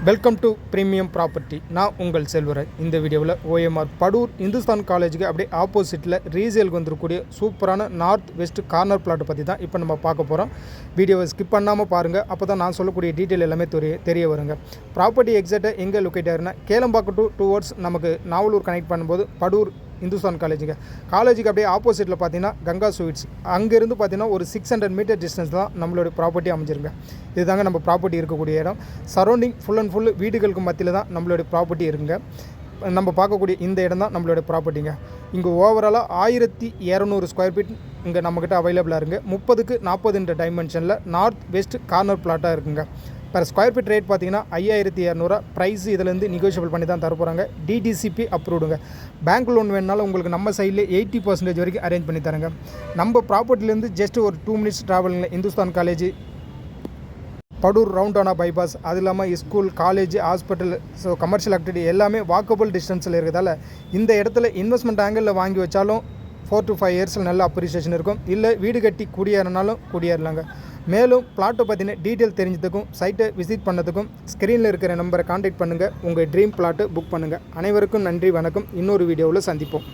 Welcome to premium property. நான் உங்கள் செல்வராஜ். இந்த வீடியோவில் ஓஎம்ஆர் படூர் இந்துஸ்தான் காலேஜுக்கு அப்படியே ஆப்போசிட்டில் ரீசேலுக்கு வந்துருக்கூடிய சூப்பரான நார்த் வெஸ்ட் கார்னர் பிளாட்டை பற்றி தான் இப்போ நம்ம பார்க்க போகிறோம். வீடியோவை ஸ்கிப் பண்ணாமல் பாருங்கள், அப்போ தான் நான் சொல்லக்கூடிய டீட்டெயில் எல்லாமே தெரிய வருங்க. ப்ராப்பர்ட்டி எக்ஸாக்டாக எங்கே லொக்கேட் ஆகுதுன்னா கேளம்பாக்கம் டு டுவர்ட்ஸ் நமக்கு நாவலூர் கனெக்ட் பண்ணும்போது படூர் இந்துஸ்தான் காலேஜுக்கு அப்படியே ஆப்போசிட்டில் பார்த்தீங்கன்னா கங்கா ஸ்வீட்ஸ், அங்கேருந்து பார்த்தீங்கன்னா ஒரு 600 மீட்டர் டிஸ்டன்ஸ் தான் நம்மளோட ப்ராப்பர்ட்டி அமைஞ்சிருங்க. இதுதாங்க நம்ம ப்ராப்பர்ட்டி இருக்கக்கூடிய இடம். சரௌண்டிங் ஃபுல் அண்ட் ஃபுல் வீடுகளுக்கு மத்தியில் தான் நம்மளோட ப்ராப்பர்ட்டி இருக்குங்க. நம்ம பார்க்கக்கூடிய இந்த இடம் தான் நம்மளோட ப்ராப்பர்ட்டிங்க. இங்கே ஓவராலாக 1200 ஸ்கொயர் ஃபீட் இங்கே நம்மக்கிட்ட அவைலபிளாக இருக்குங்க. 30க்கு 40 டைமென்ஷனில் நார்த் வெஸ்ட் கார்னர் பிளாட்டாக இருக்குங்க. பர் ஸ்கொயர் ஃபீட் ரேட் பார்த்தீங்கன்னா 5200. ப்ரைஸ் இதிலேருந்து நெகோஷியபிள் பண்ணி தான் தரப்போகிறாங்க. டிடிசிபி அப்ரூவ்டுங்க. பேங்க் லோன் வேணுனாலும் உங்களுக்கு நம்ம சைடில் 80% வரைக்கும் அரேஞ்ச் பண்ணி தரேங்க. நம்ம ப்ராப்பர்ட்டிலேருந்து ஜஸ்ட் ஒரு 2 மினிட்ஸ் ட்ராவலிங்கில் இந்துஸ்தான் காலேஜ், படூர் ரவுண்டானா பைபாஸ், அது இல்லாமல் school, college, hospital, so commercial activity எல்லாமே வாக்கபிள் டிஸ்டன்ஸில் இருக்கிறதால இந்த இடத்துல இன்வெஸ்ட்மெண்ட் ஆங்கிளில் வாங்கி வச்சாலும் 4 to 5 இயர்ஸில் நல்ல அப்ரிசியேஷன் இருக்கும். இல்லை வீடு கட்டி குடியேறினாலும் குடியேறலாங்க. மேலும் பிளாட்டை பற்றின டீட்டெயில் தெரிஞ்சதுக்கும் சைட்டை விசிட் பண்ணதுக்கும் ஸ்க்ரீனில் இருக்கிற நம்பரை கான்டாக்ட் பண்ணுங்கள். உங்கள் ட்ரீம் பிளாட்டு புக் பண்ணுங்கள். அனைவருக்கும் நன்றி, வணக்கம். இன்னொரு வீடியோவில் சந்திப்போம்.